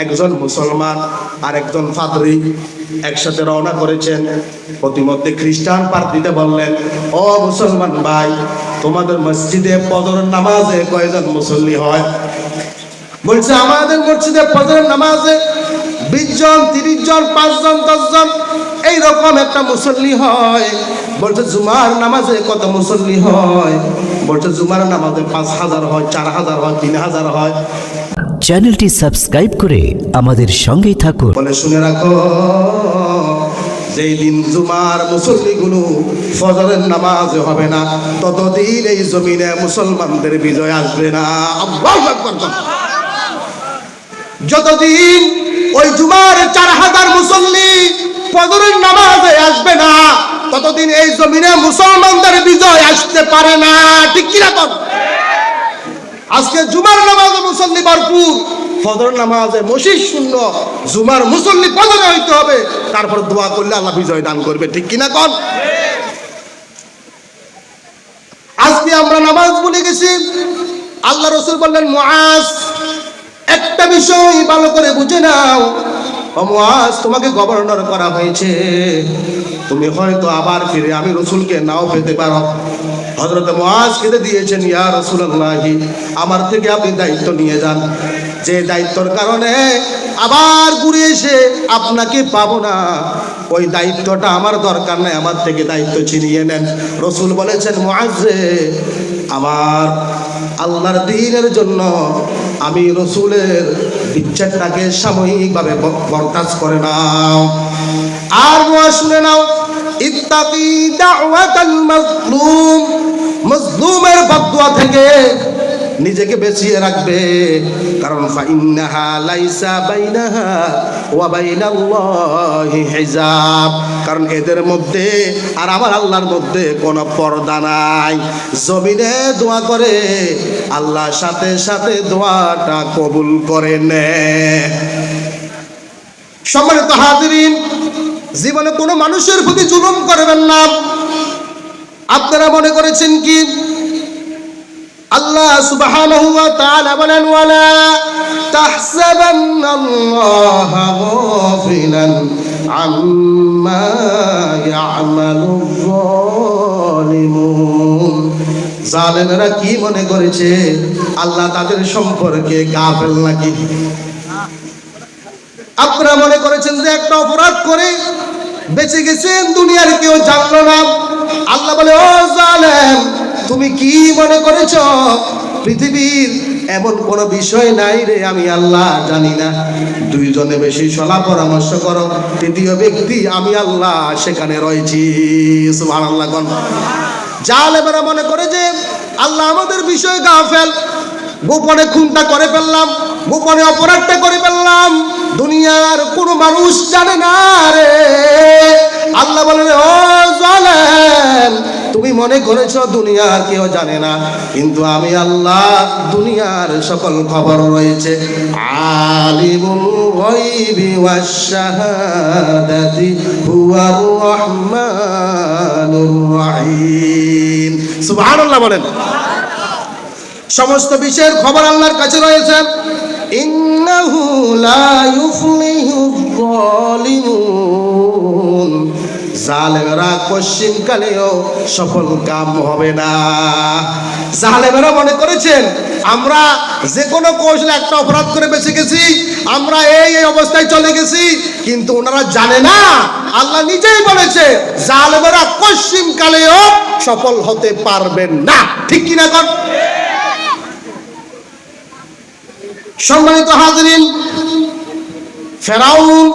একজন মুসলমান আর একজন ফাদরি একসাথে রওনা করেছেন। প্রতিমধ্যে খ্রিস্টান পাদ্রীতে বললেন, ও মুসলমান ভাই, তোমাদের মসজিদে ফজরের নামাজে কয়জন মুসল্লি হয়? বলছে, আমাদের মসজিদে ফজরের নামাজে 20 জন, 30 জন, 5 জন, 10 জন এইরকম একটা মুসল্লি হয়। বলছে, জুমার নামাজে কত মুসল্লি হয়? বলছে, জুমার নামাজে 5000 হয়, 4000 হয়, 3000 হয়। চ্যানেলটি সাবস্ক্রাইব করে আমাদের সঙ্গেই থাকুন। বলে, শুনে রাখো, যেই দিন জুমার মুসল্লিগুলো ফজরের নামাজে হবে না, ততদিন এই জমিনে মুসলমানদের বিজয় আসবে না। আল্লাহু আকবার। যতদিন ওই জুমার 4000 মুসল্লি ফজরের নামাজে আসবে না, ততদিন এই জমিনে মুসলমানদের বিজয় আসতে পারে না। ঠিক কি না? আজকে জুমার নামাজে মুসল্লি ভরপুর, ফজর নামাজে মসজিদ শূন্য। জুমার মুসল্লি ফজরে হইতে হবে, তারপর দোয়া করলে আল্লাহ বিজয় দান করবে। ঠিক কিনা কোন? আজকে আমরা নামাজ ভুলে গেছি। আল্লাহ রাসূল বললেন, মুআজ, একটা বিষয় ভালো করে বুঝে নাও। ও মুআজ, তোমাকে গভর্নর করা হয়েছে, তুমি হয়তো আবার ফিরে আমি রাসূলকে নাও পেতে পারো। হযরত মুআজ কেঁদে দিয়েছেন, ইয়া রাসূলুল্লাহ, আমার থেকে আপনি দায়িত্ব নিয়ে যান। যে দায়িত্বর কারণে আবার ঘুরে এসে আপনাকে পাবো না, ওই দায়িত্বটা আমার দরকার নাই, আমার থেকে দায়িত্ব ছিনিয়ে নেন। রাসূল বলেছেন, মুআজ রে, আমার আল্লাহর দ্বীনের জন্য আমি রাসূলের বিচ্ছেদটাকে সাময়িকভাবে বরদাস্ত করে নাও। আর মুআজ শুনে নাও, ইত্তাকি দাওয়াতাল মাজলুম, মাজলুমের বদদুয়া থেকে নিজেকে বাঁচিয়ে রাখবে। কারণ ফাইন্নাহা লাইসা বাইনাহা ওয়া বাইনাল্লাহি হিজাব, কারণ এদের মধ্যে আর আমার আল্লাহর মধ্যে কোনো পর্দা নাই। জমিনে দোয়া করে, আল্লাহর সাথে সাথে দোয়াটা কবুল করে নেয়। সম্মানিত হাজিরিন, জীবনে কোনো মানুষের প্রতি জুলুম করবেন না। আপনারা মনে করেছেন কি আল্লাহ সুবহানাহু ওয়া তাআলা বলেন, ওয়ালা তাহসাবান্নাল্লাহা গাফিলান আম্মা ইয়ামালুয যালিমুন। জালেমেরা কি মনে করেছে আল্লাহ তাদের সম্পর্কে গাফেল নাকি? আপনারা মনে করেছেন যে একটা অপরাধ করে বেঁচে গেছেন, দুনিয়ার কেউ জানলো না। আল্লাহ বলে, ও জালেম, তুমি কি মনে করেছ পৃথিবীর এমন কোন বিষয় নাই রে আমি আল্লাহ জানি না? দুইজনে বেশি সলা পরামর্শ করো, তৃতীয় ব্যক্তি আমি আল্লাহ সেখানে রয়েছি। সুবহানাল্লাহ। জালেমেরা মনে করে যে আল্লাহ আমাদের বিষয়ে গাফেল, গোপনে খুনটা করে ফেললাম, গোপনে অপরাধটা করে ফেললাম, দুনিয়ার কোনো মানুষ জানে না রে। আল্লাহ বলেন, ও জালেম, তুমি মনে করেছো দুনিয়ার কেউ জানে না, কিন্তু আমি আল্লাহ দুনিয়ার সকল খবর রয়েছে। আলিমুল গায়বি ওয়াশ শাহাদাতি হুয়ার রহমানুর রহিম। সুবহানাল্লাহ বলেন। সমস্ত বিষয়ের খবর আল্লাহর কাছে রয়েছে। ইন্নাহু লা ইউফলিহুয যালিমুন, জালেমেরা পশ্চিমকালেও সফল কাম হবে না। জালেমেরা মনে করেছেন আমরা যে কোনো কৌশলে একটা অপরাধ করে বেঁচে গেছি, আমরা এই অবস্থায় চলে গেছি, কিন্তু ওনারা জানে না আল্লাহ নিজেই বলেছে জালেমেরা পশ্চিমকালেও সফল হতে পারবেন না। ঠিক কিনা কর? সম্মানিত হাজিরিন, ফেরাউন